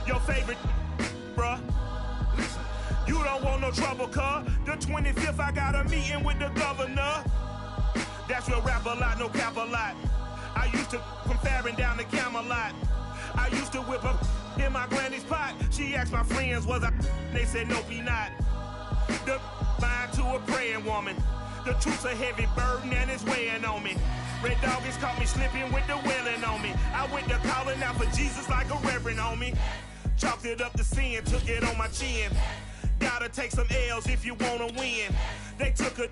Your favorite, bruh. You don't want no trouble, cuz. The 25th, I got a meeting with the governor. That's real rap a lot, no cap a lot. I used to from Farron down to Camelot. I used to whip up in my granny's pot. She asked my friends, was I? They said, nope, he not. The line to a praying woman. The truth's a heavy burden and it's weighing on me. Red doggies caught me slipping with the wailing on me. I went to calling out for Jesus like a reverend on me. Chalked it up to sin, took it on my chin. Gotta take some L's if you wanna win. They took a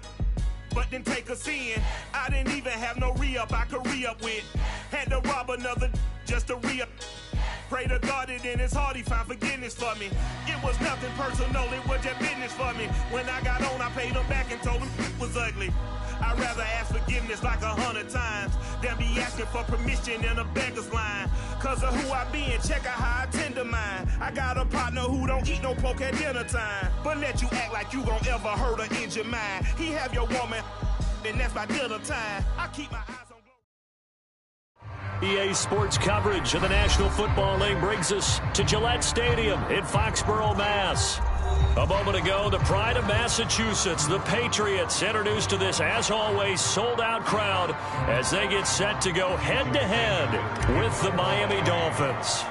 but didn't take a sin. I didn't even have no re-up I could re-up with. Had to rob another just to re-up. Pray to God that in his heart he found forgiveness for me. It was nothing personal, it was just business for me. When I got on, I paid him back and told him it was ugly. I'd rather ask forgiveness like 100 times than be asking for permission in a beggar's line. Cause of who I be and check out how I tend to mine. I got a partner who don't eat no pork at dinner time, but let you act like you gon' ever hurt or injure mine. He have your woman, and that's by dinner time. I keep my eyes on EA Sports coverage of the National Football League brings us to Gillette Stadium in Foxborough, Mass. A moment ago, the pride of Massachusetts, the Patriots, introduced to this, as always, sold-out crowd as they get set to go head-to-head with the Miami Dolphins.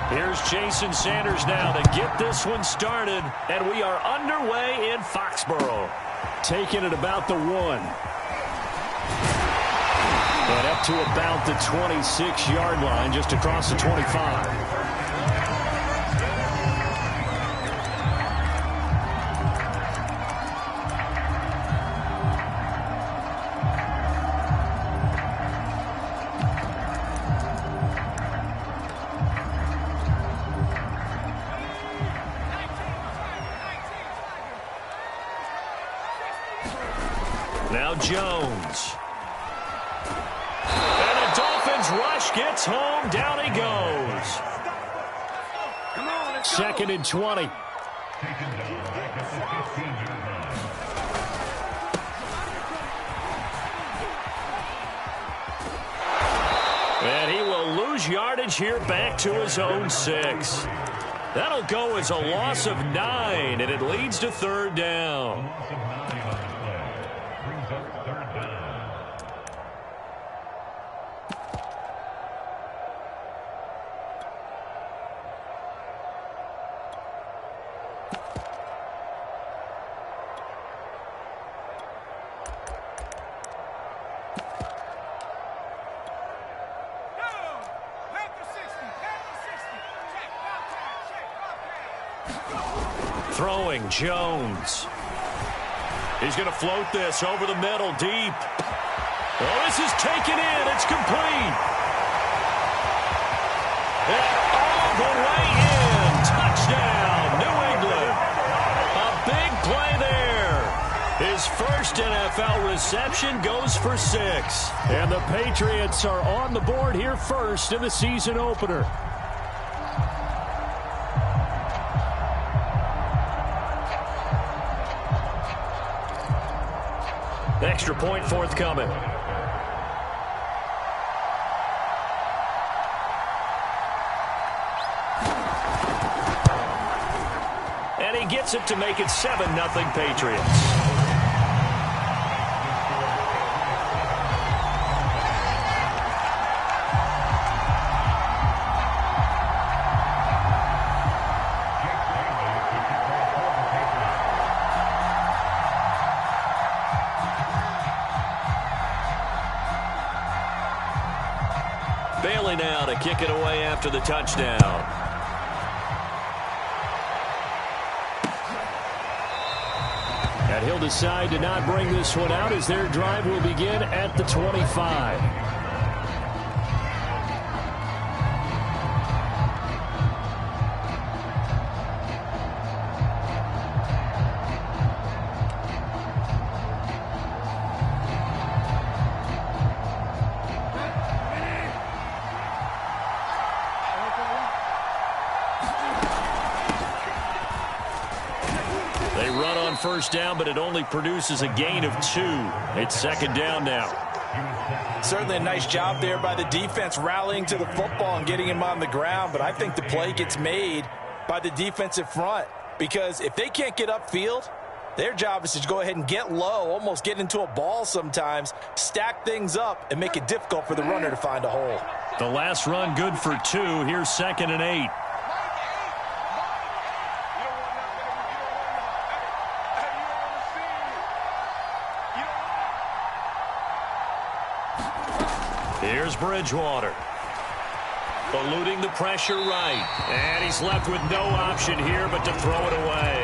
Here's Jason Sanders now to get this one started, and we are underway in Foxborough. Taking it about the 1. And up to about the 26-yard line, just across the 25. Now Jones. And the Dolphins rush gets home. Down he goes. 2nd and 20. And he will lose yardage here back to his own 6. That'll go as a loss of 9, and it leads to 3rd down. Throwing, Jones. He's going to float this over the middle, deep. Oh, this is taken in. It's complete. And all the way in. Touchdown, New England. A big play there. His first NFL reception goes for 6. And the Patriots are on the board here first in the season opener. Extra point forthcoming. And he gets it to make it 7-0 Patriots. Bailey now to kick it away after the touchdown. And he'll decide to not bring this one out as their drive will begin at the 25. First down, but it only produces a gain of 2. It's 2nd down now. Certainly a nice job there by the defense rallying to the football and getting him on the ground, but I think the play gets made by the defensive front because if they can't get upfield, their job is to go ahead and get low, almost get into a ball sometimes, stack things up, and make it difficult for the runner to find a hole. The last run good for 2. Here's 2nd and 8. Here's Bridgewater. Eluding the pressure right. And he's left with no option here but to throw it away.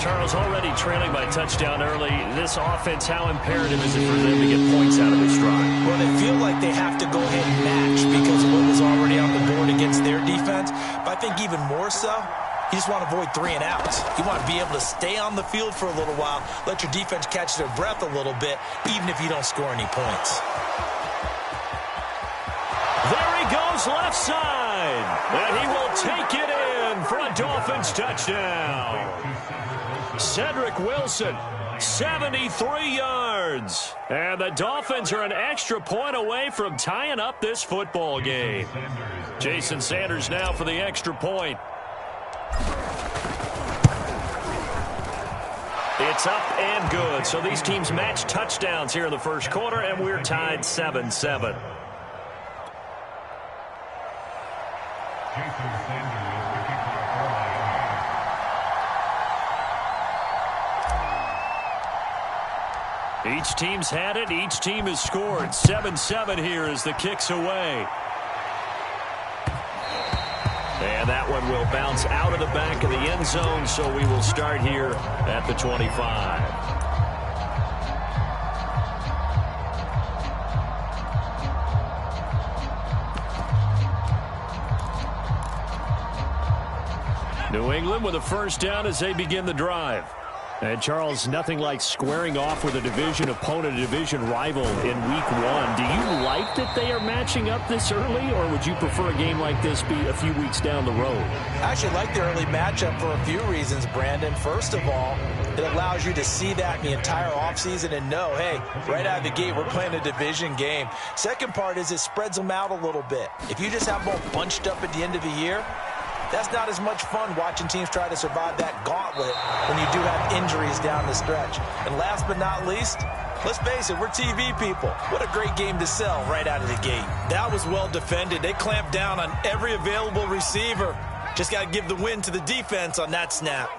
Charles, already trailing by touchdown early. This offense, how imperative is it for them to get points out of this drive? Well, they feel like they have to go ahead and match because of what was already on the board against their defense. But I think even more so, you just want to avoid 3 and outs. You want to be able to stay on the field for a little while, let your defense catch their breath a little bit, even if you don't score any points. There he goes left side. And he will take it in for a Dolphins touchdown. Cedric Wilson, 73 yards. And the Dolphins are an extra point away from tying up this football game. Jason Sanders now for the extra point. It's up and good. So these teams match touchdowns here in the first quarter, and we're tied 7-7. Each team's had it. Each team has scored. 7-7 here as the kick's away. And that one will bounce out of the back of the end zone, so we will start here at the 25. New England with a first down as they begin the drive. And, Charles, nothing like squaring off with a division opponent, a division rival in Week 1. Do you like that they are matching up this early, or would you prefer a game like this be a few weeks down the road? I actually like the early matchup for a few reasons, Brandon. First of all, it allows you to see that in the entire offseason and know, hey, right out of the gate, we're playing a division game. Second part is it spreads them out a little bit. If you just have them all bunched up at the end of the year, that's not as much fun watching teams try to survive that gauntlet when you do have injuries down the stretch. And last but not least, let's face it, we're TV people. What a great game to sell right out of the gate. That was well defended. They clamped down on every available receiver. Just got to give the win to the defense on that snap.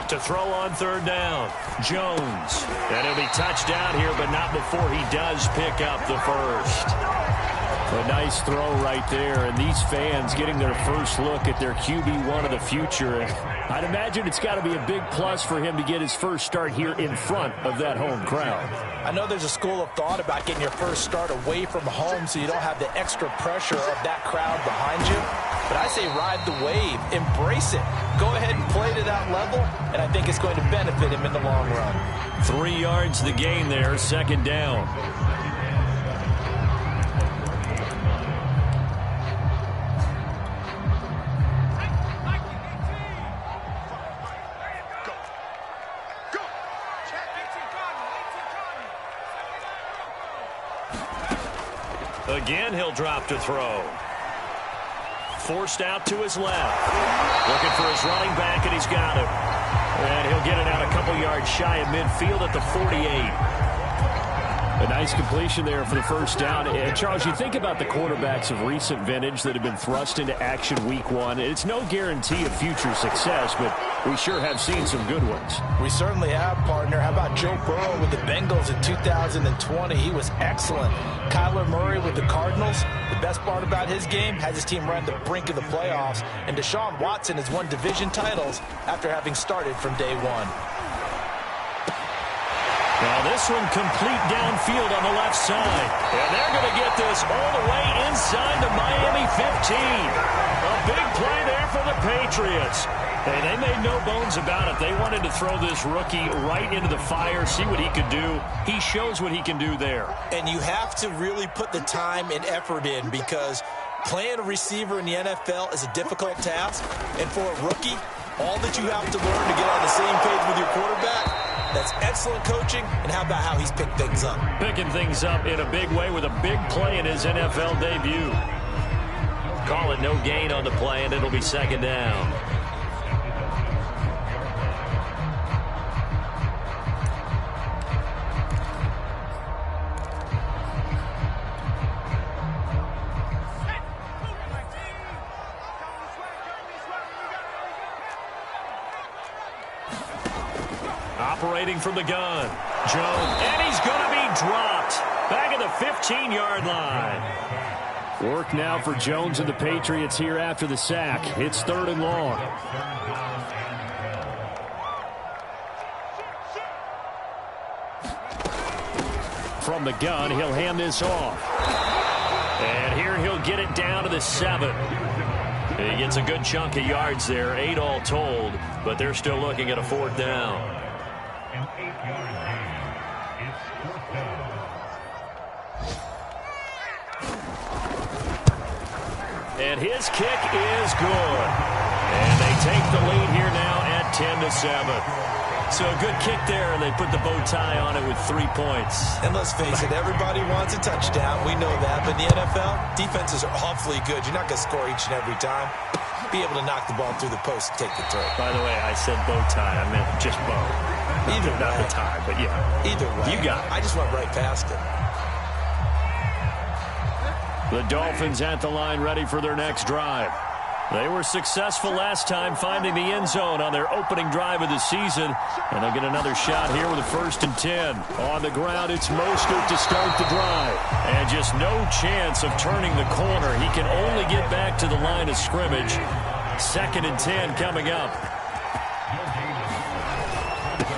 To throw on third down, Jones. And he'll be touchdown here, but not before he does pick up the first. A nice throw right there, and these fans getting their first look at their QB1 of the future. I'd imagine it's got to be a big plus for him to get his first start here in front of that home crowd. I know there's a school of thought about getting your first start away from home so you don't have the extra pressure of that crowd behind you. But I say ride the wave, embrace it. Go ahead and play to that level, and I think it's going to benefit him in the long run. 3 yards the gain there, second down. Again, he'll drop to throw. Forced out to his left. Looking for his running back, and he's got him. And he'll get it out a couple yards shy of midfield at the 48. A nice completion there for the first down. And Charles, you think about the quarterbacks of recent vintage that have been thrust into action Week 1. It's no guarantee of future success, but we sure have seen some good ones. We certainly have, partner. How about Joe Burrow with the Bengals in 2020? He was excellent. Kyler Murray with the Cardinals. The best part about his game has his team run the brink of the playoffs. And Deshaun Watson has won division titles after having started from day one. Now this one complete downfield on the left side. And they're going to get this all the way inside the Miami 15. A big play there for the Patriots. And they made no bones about it. They wanted to throw this rookie right into the fire, see what he could do. He shows what he can do there. And you have to really put the time and effort in because playing a receiver in the NFL is a difficult task. And for a rookie, all that you have to learn to get on the same page with your quarterback That's excellent coaching, and how about how he's picked things up? Picking things up in a big way with a big play in his NFL debut. Call it no gain on the play, and it'll be second down. Operating from the gun, Jones, and he's going to be dropped back at the 15-yard line. Work now for Jones and the Patriots here after the sack. It's 3rd and long. From the gun, he'll hand this off. And here he'll get it down to the 7. He gets a good chunk of yards there, 8 all told, but they're still looking at a 4th down. And his kick is good. And they take the lead here now at 10-7. So a good kick there, and they put the bow tie on it with 3 points. And let's face it, everybody wants a touchdown. We know that. But in the NFL, defenses are awfully good. You're not going to score each and every time. Be able to knock the ball through the post and take the throw. By the way, I said bow tie. I meant just bow. Either not way. the tie, but yeah. Either way. You got it. I just went right past it. The Dolphins at the line ready for their next drive. They were successful last time finding the end zone on their opening drive of the season, and they'll get another shot here with a 1st and 10. On the ground, it's Mostert to start the drive. And just no chance of turning the corner. He can only get back to the line of scrimmage. 2nd and 10 coming up.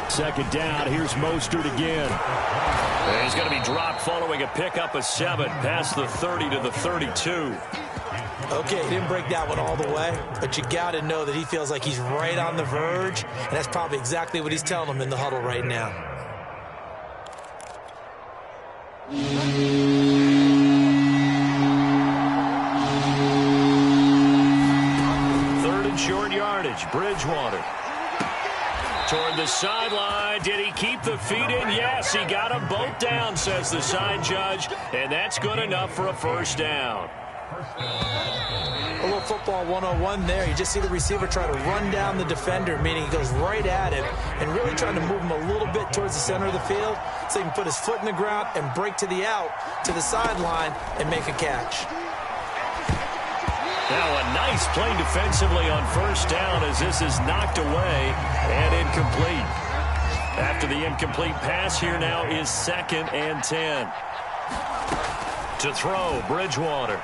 2nd down, here's Mostert again. And he's going to be dropped following a pickup of 7 past the 30 to the 32. Okay, he didn't break that one all the way, but you got to know that he feels like he's right on the verge, and that's probably exactly what he's telling them in the huddle right now. Third and short yardage, Bridgewater. Toward the sideline. Did he keep the feet in? Yes, he got them both down, says the side judge, and that's good enough for a 1st down. A little football 101 there. You just see the receiver try to run down the defender, meaning he goes right at him and really trying to move him a little bit towards the center of the field so he can put his foot in the ground and break to the out, to the sideline, and make a catch. Now a nice play defensively on 1st down as this is knocked away and incomplete. After the incomplete pass, here now is 2nd and 10. To throw, Bridgewater.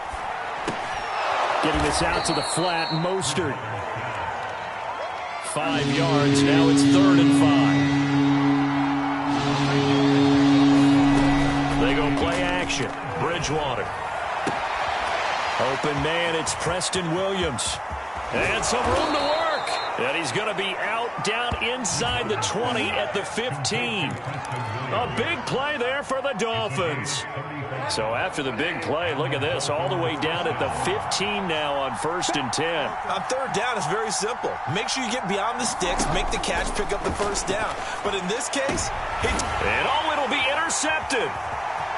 Getting this out to the flat, Mostert. 5 yards, now it's 3rd and 5. They go play action. Bridgewater. Open man, it's Preston Williams. And some room to work. And he's going to be out down inside the 20 at the 15. A big play there for the Dolphins. So after the big play, look at this, all the way down at the 15 now on 1st and 10. On 3rd down, it's very simple. Make sure you get beyond the sticks, make the catch, pick up the 1st down. But in this case, and it'll be intercepted.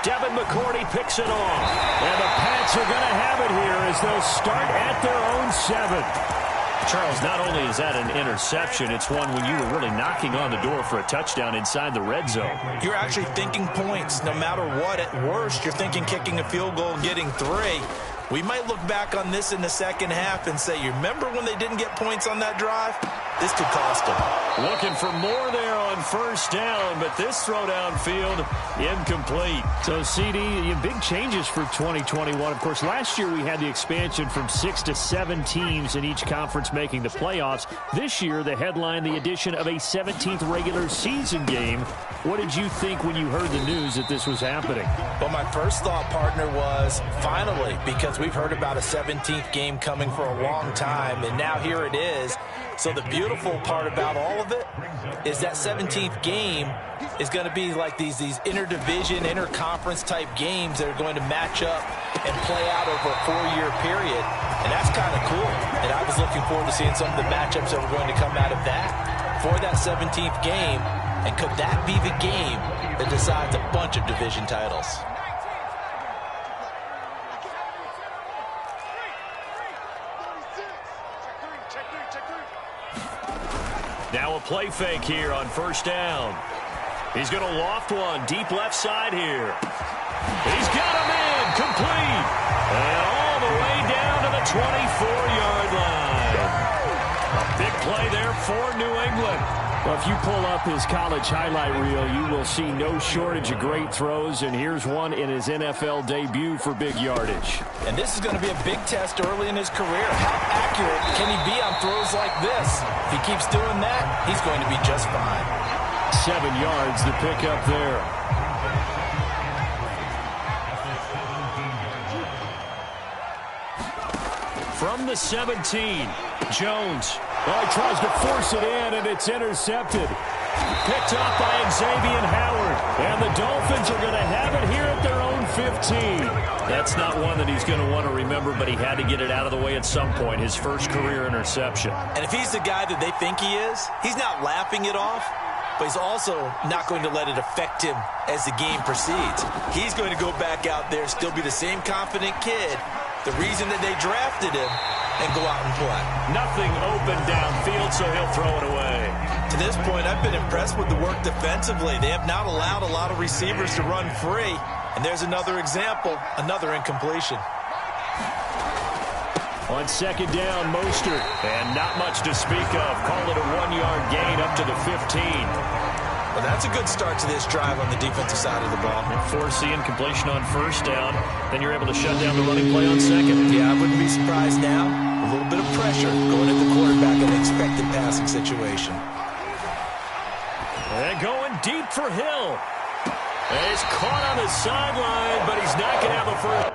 Devin McCourty picks it off. And the Pats are going to have it here as they'll start at their own 7. Charles, not only is that an interception, it's one when you were really knocking on the door for a touchdown inside the red zone. You're actually thinking points. No matter what, at worst, you're thinking kicking a field goal and getting 3. We might look back on this in the 2nd half and say, you remember when they didn't get points on that drive? This could cost them. Looking for more there on 1st down, but this throw downfield incomplete. So, CD, big changes for 2021. Of course, last year we had the expansion from 6 to 7 teams in each conference making the playoffs. This year, the headline, the addition of a 17th regular season game. What did you think when you heard the news that this was happening? Well, my first thought, partner, was finally, because we've heard about a 17th game coming for a long time, and now here it is. So the beautiful part about all of it is that 17th game is going to be like these interdivision, interconference type games that are going to match up and play out over a 4-year period. And that's kind of cool. And I was looking forward to seeing some of the matchups that were going to come out of that. For that 17th game, And could that be the game that decides a bunch of division titles? Now a play fake here on first down. He's going to loft one deep left side here. He's got him in, complete. And all the way down to the 24-yard line. A big play there for New England. Well, if you pull up his college highlight reel, you will see no shortage of great throws, and here's one in his NFL debut for big yardage. And this is going to be a big test early in his career. How accurate can he be on throws like this? If he keeps doing that, he's going to be just fine. 7 yards to pick up there. From the 17, Jones. Oh, he tries to force it in, and it's intercepted. Picked up by Xavier Howard. And the Dolphins are going to have it here at their own 15. That's not one that he's going to want to remember, but he had to get it out of the way at some point. His first career interception. And if he's the guy that they think he is, he's not laughing it off, but he's also not going to let it affect him as the game proceeds. He's going to go back out there, still be the same confident kid, the reason that they drafted him, and go out and play. Nothing open downfield, so he'll throw it away. To this point, I've been impressed with the work defensively. They have not allowed a lot of receivers to run free. And there's another example, another incompletion. On second down, Mostert. And not much to speak of. Call it a 1-yard gain up to the 15. Well, that's a good start to this drive on the defensive side of the ball. Force the incompletion on first down. Then you're able to shut down the running play on second. Yeah, I wouldn't be surprised now. A little bit of pressure going at the quarterback in an expected passing situation. And going deep for Hill. And he's caught on the sideline, but he's not going to have a first.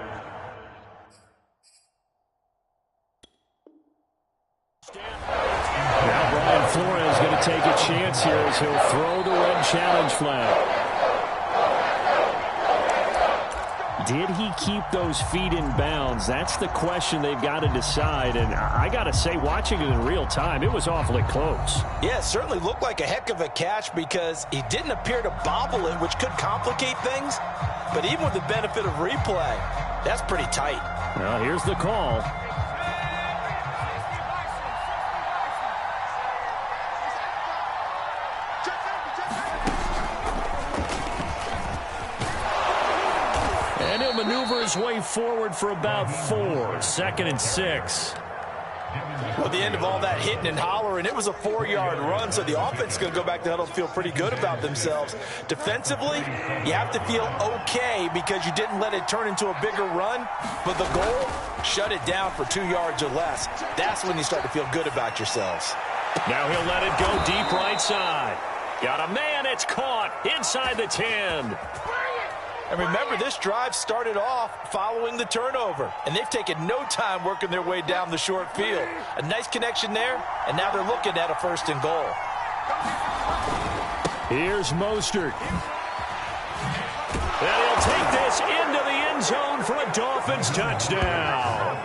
Now Brian Flores going to take a chance here as he'll throw the red challenge flag. Did he keep those feet in bounds? That's the question they've got to decide. And I got to say, watching it in real time, it was awfully close. Yeah, it certainly looked like a heck of a catch because he didn't appear to bobble it, which could complicate things. But even with the benefit of replay, that's pretty tight. Well, here's the call. And he'll maneuver his way forward for about 4. 2nd and 6. Well, at the end of all that hitting and hollering, it was a 4-yard run, so the offense is going to go back to huddle and feel pretty good about themselves. Defensively, you have to feel okay because you didn't let it turn into a bigger run, but the goal, shut it down for 2 yards or less. That's when you start to feel good about yourselves. Now he'll let it go deep right side. Got a man, it's caught inside the 10. And remember, this drive started off following the turnover, and they've taken no time working their way down the short field. A nice connection there, and now they're looking at a 1st and goal. Here's Mostert. And he'll take this into the end zone for a Dolphins touchdown.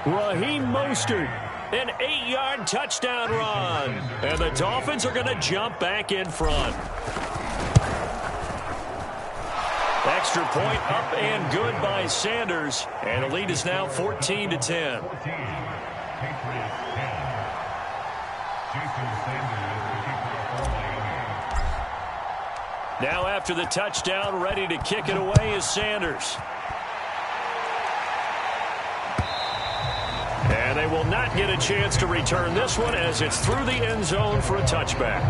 Raheem Mostert. An 8-yard touchdown run. And the Dolphins are going to jump back in front. Extra point up and good by Sanders. And the lead is now 14-10. Now after the touchdown, ready to kick it away is Sanders. And they will not get a chance to return this one as it's through the end zone for a touchback.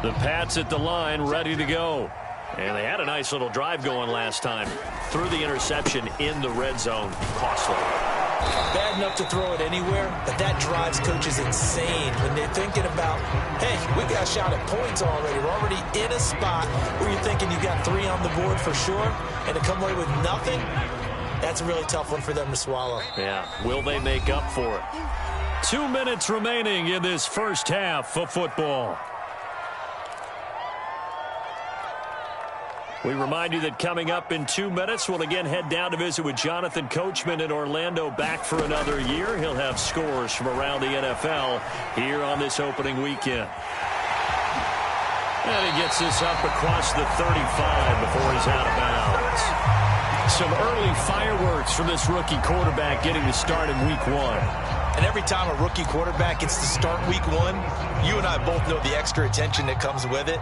The Pats at the line, ready to go. And they had a nice little drive going last time. Threw the interception in the red zone. Costly. Bad enough to throw it anywhere, but that drives coaches insane when they're thinking about, hey, we got a shot at points already. We're already in a spot where you're thinking you got 3 on the board for sure, and to come away with nothing, that's a really tough one for them to swallow. Yeah, will they make up for it? 2 minutes remaining in this first half of football. We remind you that coming up in 2 minutes, we'll again head down to visit with Jonathan Coachman in Orlando, back for another year. He'll have scores from around the NFL here on this opening weekend. And he gets this up across the 35 before he's out of bounds. Some early fireworks from this rookie quarterback getting the start in week 1. And every time a rookie quarterback gets to start week 1, you and I both know the extra attention that comes with it.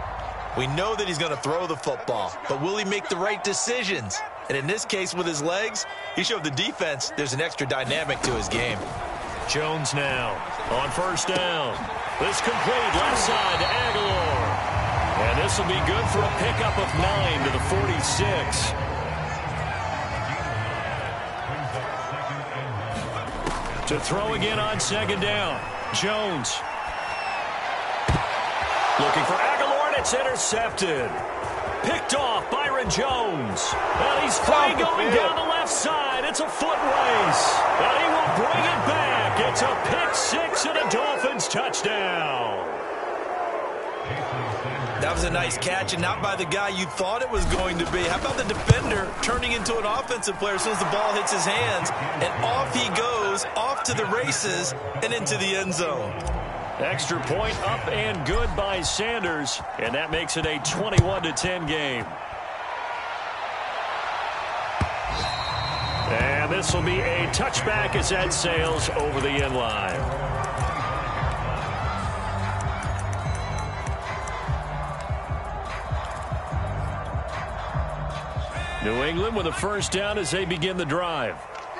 We know that he's going to throw the football, but will he make the right decisions? And in this case, with his legs, he showed the defense there's an extra dynamic to his game. Jones now on first down. This complete left side to Aguilar. And this will be good for a pickup of 9 to the 46. To throw again on second down. Jones. Looking for Aguilar. It's intercepted. Picked off Byron Jones. And he's free going down the left side. It's a foot race. And he will bring it back. It's a pick 6 and a Dolphins touchdown. That was a nice catch, and not by the guy you thought it was going to be. How about the defender turning into an offensive player as soon as the ball hits his hands? And off he goes, off to the races, and into the end zone. Extra point up and good by Sanders, and that makes it a 21-10 game. And this will be a touchback as that sails over the end line. New England with a first down as they begin the drive.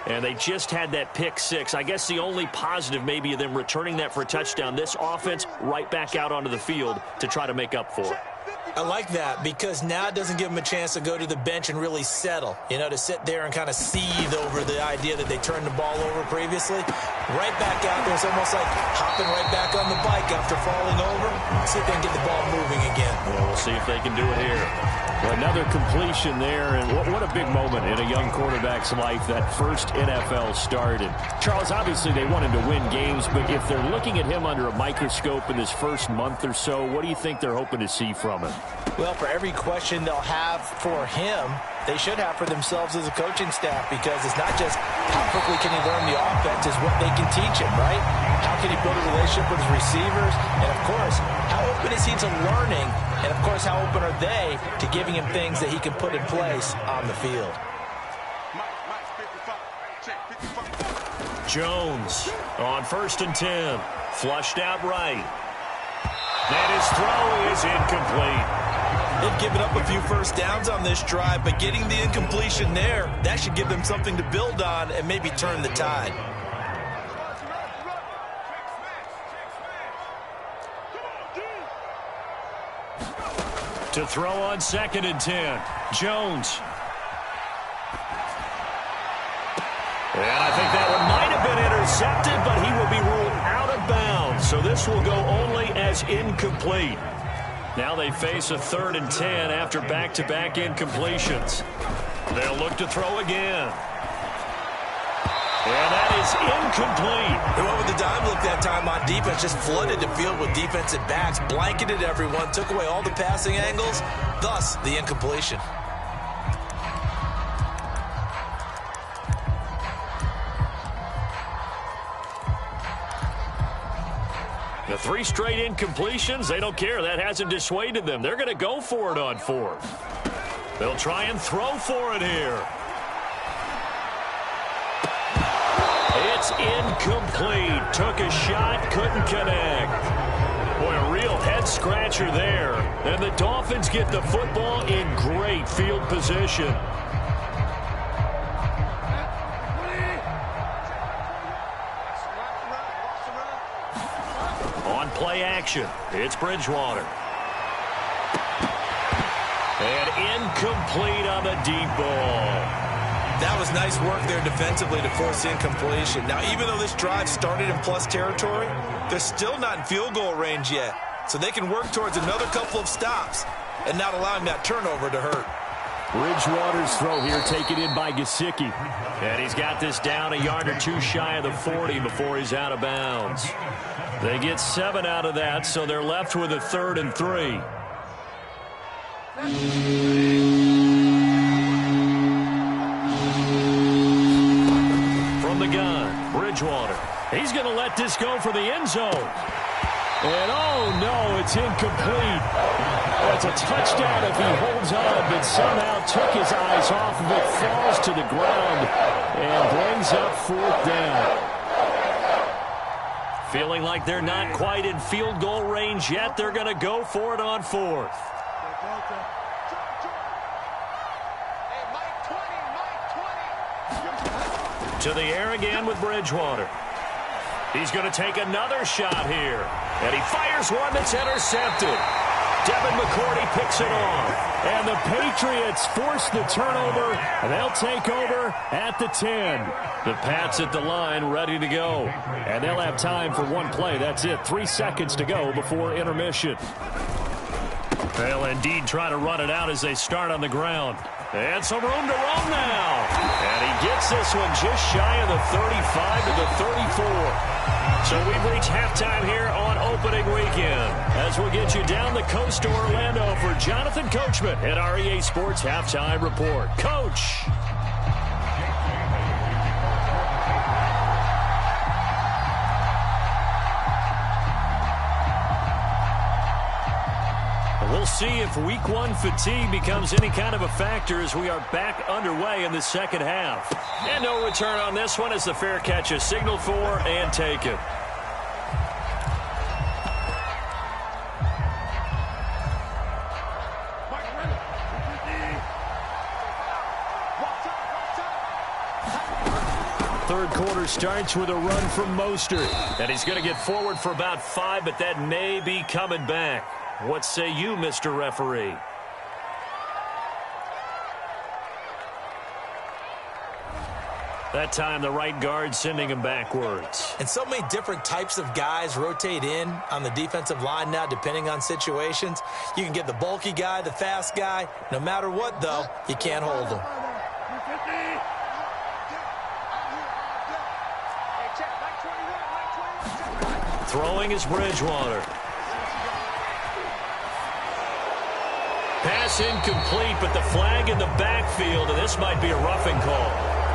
And they just had that pick 6. I guess the only positive maybe of them returning that for a touchdown. This offense right back out onto the field to try to make up for it. I like that because now it doesn't give them a chance to go to the bench and really settle. You know, to sit there and kind of seethe over the idea that they turned the ball over previously. Right back out there. It's almost like hopping right back on the bike after falling over. See if they can get the ball moving again. Well, we'll see if they can do it here. Well, another completion there, and what a big moment in a young quarterback's life, that first NFL start. And Charles, obviously they want him to win games, but if they're looking at him under a microscope in this first month or so, what do you think they're hoping to see from him? Well, for every question they'll have for him, they should have for themselves as a coaching staff, because it's not just how quickly can he learn the offense, it's what they can teach him, right? How can he build a relationship with his receivers? And, of course, how open is he to learning? And, of course, how open are they to giving him things that he can put in place on the field? Jones on 1st and 10. Flushed out right. And his throw is incomplete. They've given up a few first downs on this drive, but getting the incompletion there, that should give them something to build on and maybe turn the tide. To throw on 2nd and 10. Jones. And I think that one might have been intercepted, but he will be ruled out of bounds. So this will go only as incomplete. Now they face a 3rd and 10 after back-to-back incompletions. They'll look to throw again. And that is incomplete. They went with the dime look that time on defense, just flooded the field with defensive backs, blanketed everyone, took away all the passing angles, thus the incompletion. The 3 straight incompletions, they don't care. That hasn't dissuaded them. They're going to go for it on 4th. They'll try and throw for it here. It's incomplete. Took a shot, couldn't connect. Boy, a real head-scratcher there. And the Dolphins get the football in great field position. On play action, it's Bridgewater. And incomplete on the deep ball. That was nice work there defensively to force incompletion. Now, even though this drive started in plus territory, they're still not in field goal range yet. So they can work towards another couple of stops and not allowing that turnover to hurt. Bridgewater's throw here taken in by Gesicki. And he's got this down a yard or 2 shy of the 40 before he's out of bounds. They get 7 out of that, so they're left with a 3rd and 3. He's going to let this go for the end zone. And, oh, no, it's incomplete. That's a touchdown if he holds on, but somehow took his eyes off of it, falls to the ground, and brings up 4th down. Feeling like they're not quite in field goal range yet, they're going to go for it on 4th. To the air again with Bridgewater. He's going to take another shot here. And he fires one that's intercepted. Devin McCourty picks it off. And the Patriots force the turnover. And they'll take over at the 10. The Pats at the line ready to go. And they'll have time for one play. That's it. 3 seconds to go before intermission. They'll indeed try to run it out as they start on the ground. And some room to roam now. And he gets this one just shy of the 35 to the 34. So we've reached halftime here on opening weekend. As we'll get you down the coast to Orlando for Jonathan Coachman at our EA Sports Halftime Report. Coach. We'll see if week 1 fatigue becomes any kind of a factor as we are back underway in the second half. And no return on this one as the fair catch is signaled for and taken. Third quarter starts with a run from Mostert. And he's going to get forward for about 5, but that may be coming back. What say you, Mr. Referee? That time, the right guard sending him backwards. And so many different types of guys rotate in on the defensive line now, depending on situations. You can get the bulky guy, the fast guy. No matter what, though, you can't hold him. Throwing is Bridgewater. Pass incomplete, but the flag in the backfield, and this might be a roughing call.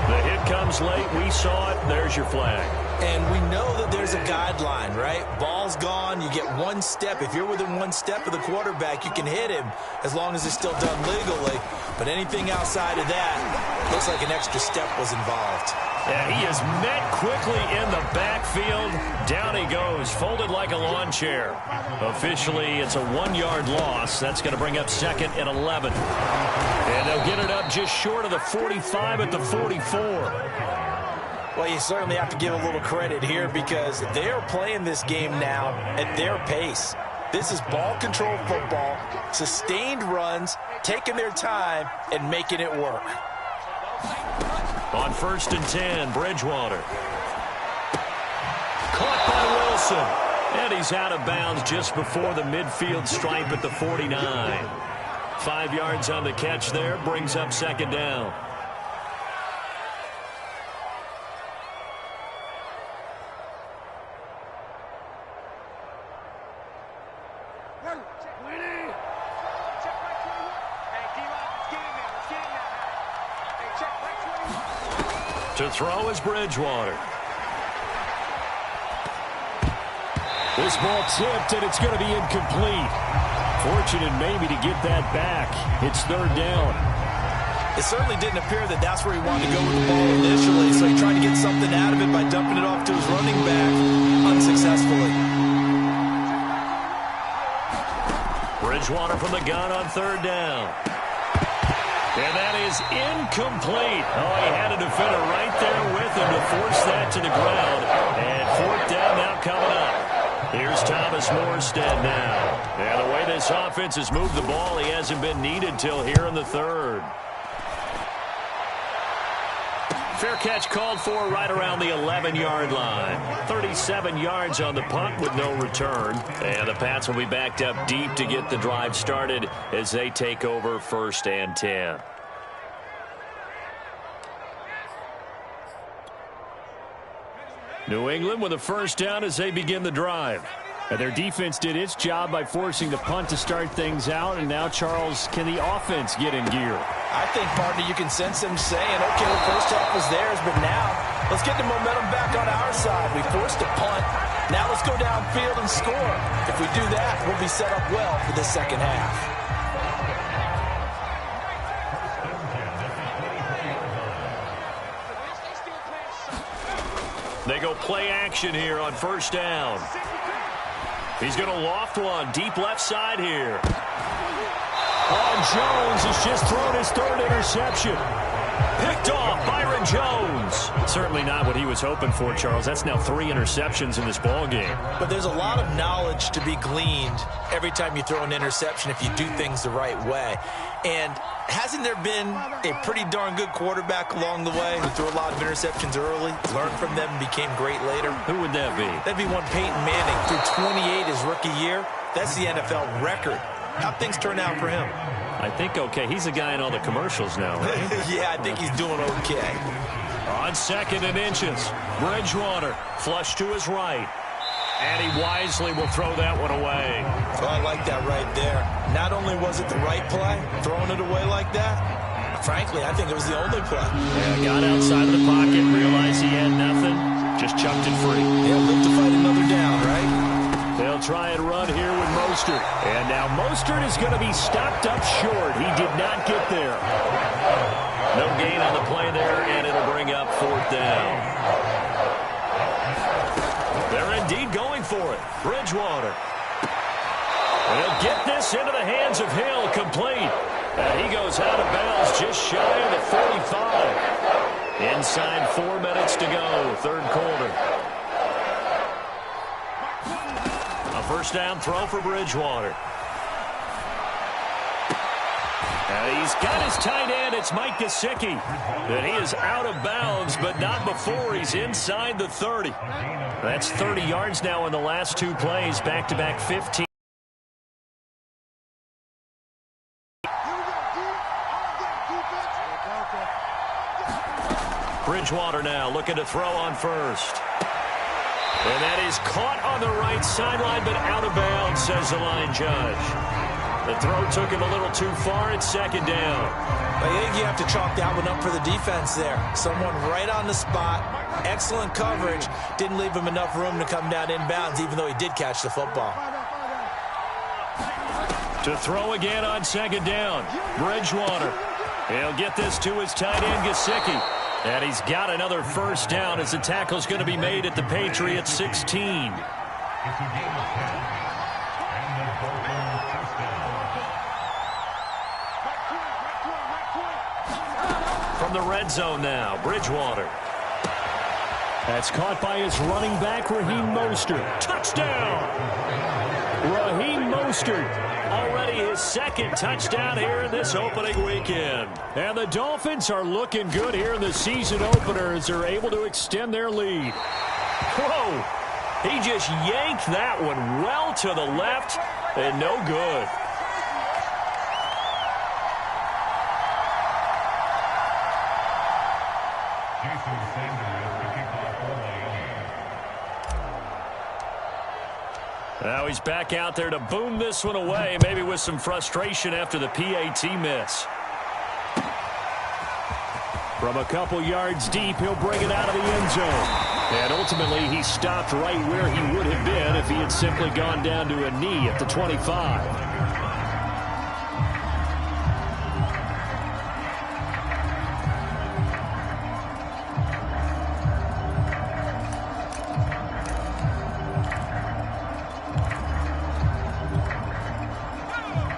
The hit comes late. We saw it. There's your flag. And we know that there's a guideline, right? Ball's gone. You get 1 step. If you're within 1 step of the quarterback, you can hit him as long as it's still done legally. But anything outside of that, looks like an extra step was involved. Yeah, he is met quickly in the backfield. Down he goes, folded like a lawn chair. Officially, it's a 1-yard loss. That's going to bring up 2nd and 11. And they'll get it up just short of the 45 at the 44. Well, you certainly have to give a little credit here because they're playing this game now at their pace. This is ball control football, sustained runs, taking their time, and making it work. On 1st and 10, Bridgewater. Caught by Wilson. And he's out of bounds just before the midfield stripe at the 49. 5 yards on the catch there, brings up 2nd down. To throw is Bridgewater. This ball tipped, and it's going to be incomplete. Fortunate maybe to get that back. It's 3rd down. It certainly didn't appear that that's where he wanted to go with the ball initially, so he tried to get something out of it by dumping it off to his running back unsuccessfully. Bridgewater from the gun on 3rd down. And that is incomplete. Oh, he had a defender right there with him to force that to the ground. And 4th down now coming up. Here's Thomas Morstead now. And the way this offense has moved the ball, he hasn't been needed till here in the 3rd. Fair catch called for right around the 11-yard line. 37 yards on the punt with no return. And the Pats will be backed up deep to get the drive started as they take over 1st and 10. New England with a 1st down as they begin the drive. And their defense did its job by forcing the punt to start things out. And now, Charles, can the offense get in gear? I think, partner, you can sense them saying, okay, the first half was theirs, but now Let's get the momentum back on our side. We forced a punt. Now let's go downfield and score. If we do that, we'll be set up well for the second half. They go play action here on first down. He's going to loft one deep left side here. Jones has just thrown his third interception. Picked off Byron Jones. Certainly not what he was hoping for, Charles. That's now 3 interceptions in this ball game. But there's a lot of knowledge to be gleaned every time you throw an interception if you do things the right way. And hasn't there been a pretty darn good quarterback along the way who threw a lot of interceptions early, learned from them, and became great later? Who would that be? That'd be one Peyton Manning. Threw 28 his rookie year. That's the NFL record. How'd things turn out for him? I think okay. He's a guy in all the commercials now, right? Yeah, I think he's doing okay. On 2nd and inches, Bridgewater flush to his right. And he wisely will throw that one away. Oh, I like that right there. Not only was it the right play, throwing it away like that, frankly, I think it was the only play. Yeah, got outside of the pocket, realized he had nothing, just chucked it free. Yeah, live to fight another down, right? They'll try and run here with Mostert. And now Mostert is going to be stopped up short. He did not get there. No gain on the play there, and it'll bring up 4th down. They're indeed going for it. Bridgewater. And he'll get this into the hands of Hill, complete. And he goes out of bounds just shy of the 45. Inside 4 minutes to go, 3rd quarter. First down throw for Bridgewater. And he's got his tight end. It's Mike Gesicki. And he is out of bounds, but not before he's inside the 30. That's 30 yards now in the last 2 plays. Back-to-back 15. Bridgewater now looking to throw on first. And that is caught on the right sideline, but out of bounds, says the line judge. The throw took him a little too far. It's 2nd down. I think you have to chalk that one up for the defense there. Someone right on the spot. Excellent coverage. Didn't leave him enough room to come down inbounds, even though he did catch the football. To throw again on 2nd down. Bridgewater. He'll get this to his tight end, Gesicki. And he's got another first down as the tackle's going to be made at the Patriots 16. From the red zone now, Bridgewater. That's caught by his running back, Raheem Mostert. Touchdown! Raheem Mostert. Already his 2nd touchdown here in this opening weekend. And the Dolphins are looking good here in the season opener as they're able to extend their lead. Whoa! He just yanked that one well to the left and no good. Now he's back out there to boom this one away, maybe with some frustration after the PAT miss. From a couple yards deep, he'll bring it out of the end zone. And ultimately, he stopped right where he would have been if he had simply gone down to a knee at the 25.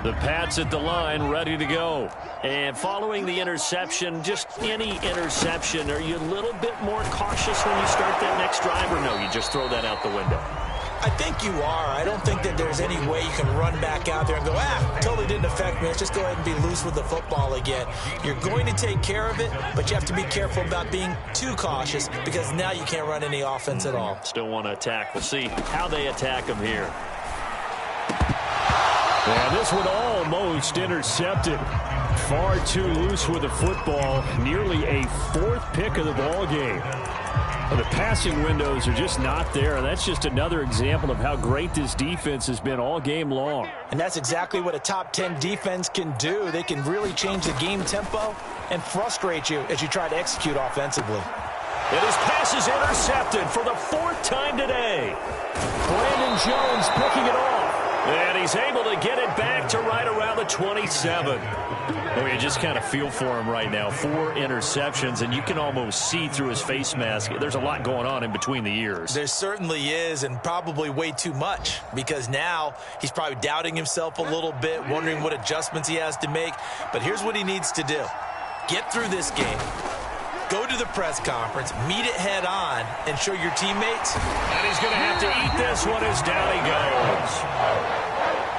The Pats at the line, ready to go. And following the interception, just any interception, are you a little bit more cautious when you start that next drive, or no, you just throw that out the window? I think you are. I don't think that there's any way you can run back out there and go, totally didn't affect me. Let's just go ahead and be loose with the football again. You're going to take care of it, but you have to be careful about being too cautious because now you can't run any offense at all. Still want to attack. We'll see how they attack him here. And this one almost intercepted. Far too loose with the football. Nearly a 4th pick of the ball game. The passing windows are just not there. And that's just another example of how great this defense has been all game long. And that's exactly what a top 10 defense can do. They can really change the game tempo and frustrate you as you try to execute offensively. And his pass is intercepted for the 4th time today. Brandon Jones picking it off. And he's able to get it back to right around the 27. Oh, you just kind of feel for him right now. 4 interceptions, and you can almost see through his face mask. There's a lot going on in between the ears. There certainly is, and probably way too much, because now he's probably doubting himself a little bit, wondering what adjustments he has to make. But here's what he needs to do. Get through this game. Go to the press conference, meet it head on, and show your teammates. And he's going to have to eat this one as down he goes.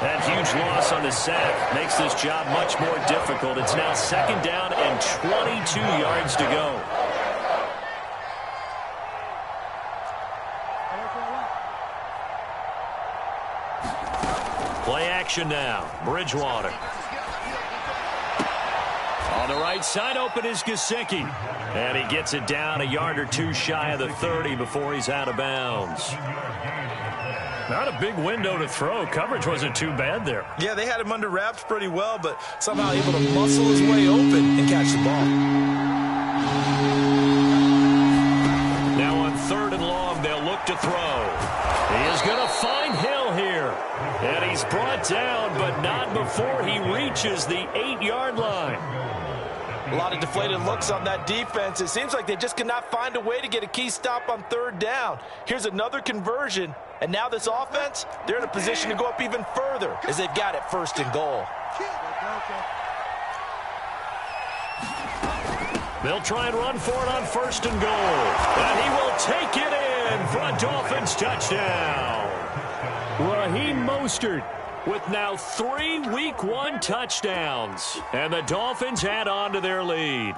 That huge loss on the sack makes this job much more difficult. It's now 2nd down and 22 yards to go. Play action now. Bridgewater. On the right side, open is Gesicki. And he gets it down a yard or 2 shy of the 30 before he's out of bounds. Not a big window to throw. Coverage wasn't too bad there. Yeah, they had him under wraps pretty well, but somehow able to muscle his way open and catch the ball. Now on 3rd and long, they'll look to throw. He is going to find Hill here. And he's brought down, but not before he reaches the 8-yard line. A lot of deflated looks on that defense. It seems like they just cannot find a way to get a key stop on 3rd down. Here's another conversion, and now this offense, they're in a position to go up even further as they've got it 1st and goal. They'll try and run for it on 1st and goal. And he will take it in for a Dolphins touchdown. Raheem Mostert with now 3 Week 1 touchdowns. And the Dolphins add on to their lead.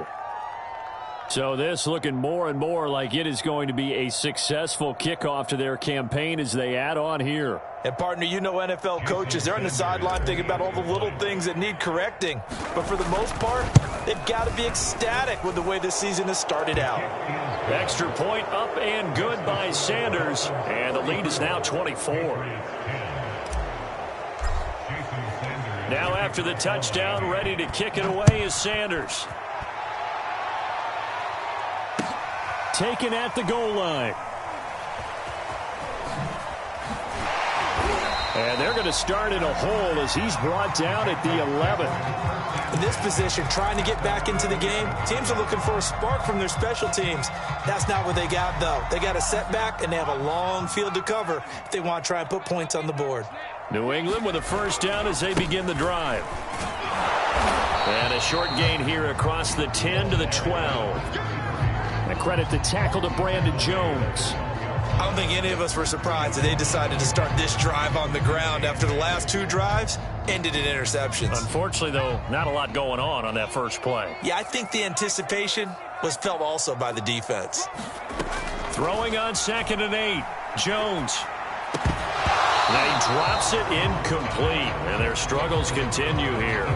So this looking more and more like it is going to be a successful kickoff to their campaign as they add on here. And, partner, you know NFL coaches, they're on the sideline thinking about all the little things that need correcting. But for the most part, they've got to be ecstatic with the way this season has started out. Extra point up and good by Sanders. And the lead is now 24. Now after the touchdown, ready to kick it away is Sanders. Taken at the goal line. And they're going to start in a hole as he's brought down at the 11th. In this position, trying to get back into the game, teams are looking for a spark from their special teams. That's not what they got, though. They got a setback, and they have a long field to cover if they want to try and put points on the board. New England with a 1st down as they begin the drive. And a short gain here across the 10 to the 12. And credit the tackle to Brandon Jones. I don't think any of us were surprised that they decided to start this drive on the ground after the last 2 drives ended in interceptions. Unfortunately, though, not a lot going on that first play. Yeah, I think the anticipation was felt also by the defense. Throwing on 2nd and 8. Jones. Now he drops it incomplete, and their struggles continue here.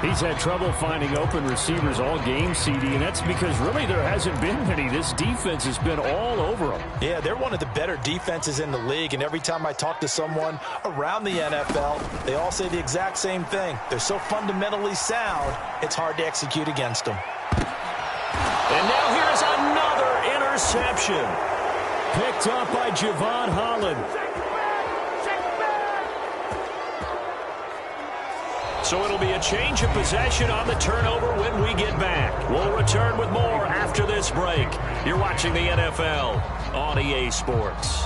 He's had trouble finding open receivers all game, CD, and that's because really there hasn't been many. This defense has been all over them. Yeah, they're one of the better defenses in the league, and every time I talk to someone around the NFL, they all say the exact same thing. They're so fundamentally sound, it's hard to execute against them. And now here's another interception. Picked up by Javon Holland. So it'll be a change of possession on the turnover when we get back. We'll return with more after this break. You're watching the NFL on EA Sports.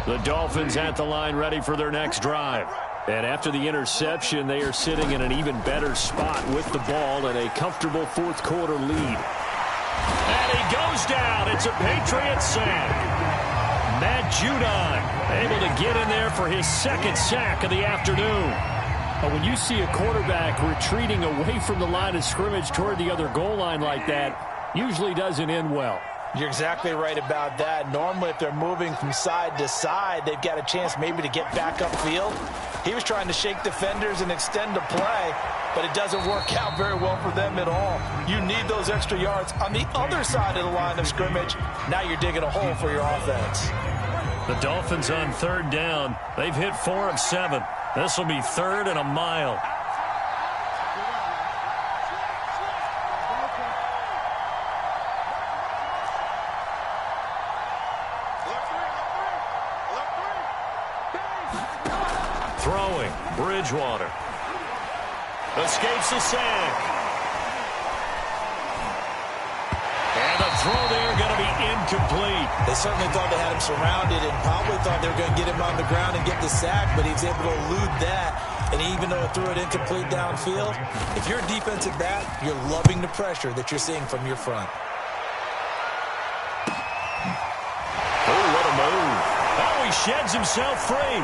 The Dolphins at the line ready for their next drive. And after the interception, they are sitting in an even better spot with the ball and a comfortable 4th quarter lead. And he goes down. It's a Patriots sack. Matt Judon able to get in there for his 2nd sack of the afternoon. But when you see a quarterback retreating away from the line of scrimmage toward the other goal line like that, usually doesn't end well. You're exactly right about that. Normally, if they're moving from side to side, they've got a chance maybe to get back upfield. He was trying to shake defenders and extend the play, but it doesn't work out very well for them at all. You need those extra yards on the other side of the line of scrimmage. Now you're digging a hole for your offense. The Dolphins on third down. They've hit 4 of 7. This will be third and a mile. Throwing, Bridgewater. Escapes the sack. And the throw there going to be incomplete. They certainly thought they had him surrounded and probably thought they were going to get him on the ground and get the sack, but he was able to elude that. And even though it threw it incomplete downfield, if you're a defensive back, you're loving the pressure that you're seeing from your front. Oh, what a move. Oh, he sheds himself free.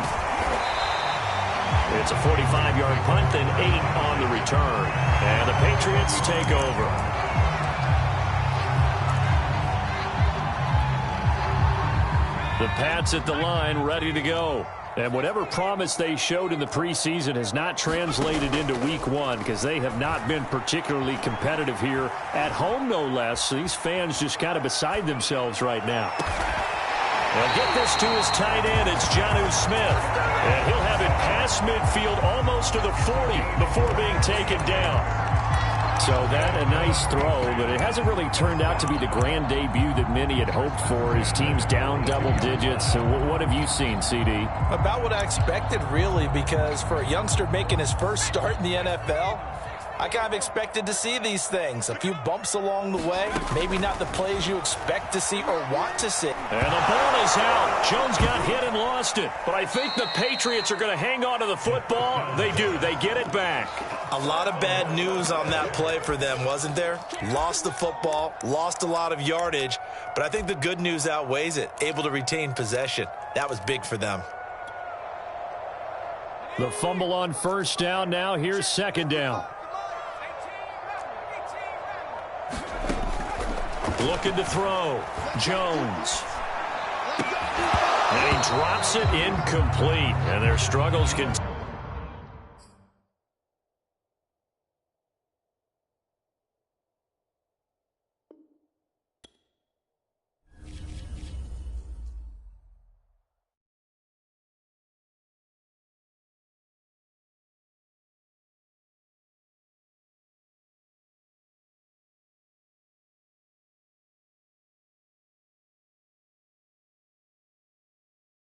It's a 45-yard punt, then 8 on the return. And the Patriots take over. The Pats at the line, ready to go. And whatever promise they showed in the preseason has not translated into week 1 because they have not been particularly competitive here at home, no less. These fans just kind of beside themselves right now. They'll get this to his tight end. It's Jonnu Smith. And he'll have it past midfield almost to the 40 before being taken down. So that a nice throw, but it hasn't really turned out to be the grand debut that many had hoped for. His team's down double digits. So what have you seen, CD? About what I expected, really, because for a youngster making his first start in the NFL, I kind of expected to see these things. A few bumps along the way, maybe not the plays you expect to see or want to see. And the ball is out. Jones got hit and lost it. But I think the Patriots are going to hang on to the football. They do. They get it back. A lot of bad news on that play for them, wasn't there? Lost the football, lost a lot of yardage, but I think the good news outweighs it. Able to retain possession. That was big for them. The fumble on first down now. Here's second down. Looking to throw. Jones. And he drops it incomplete. And their struggles continue.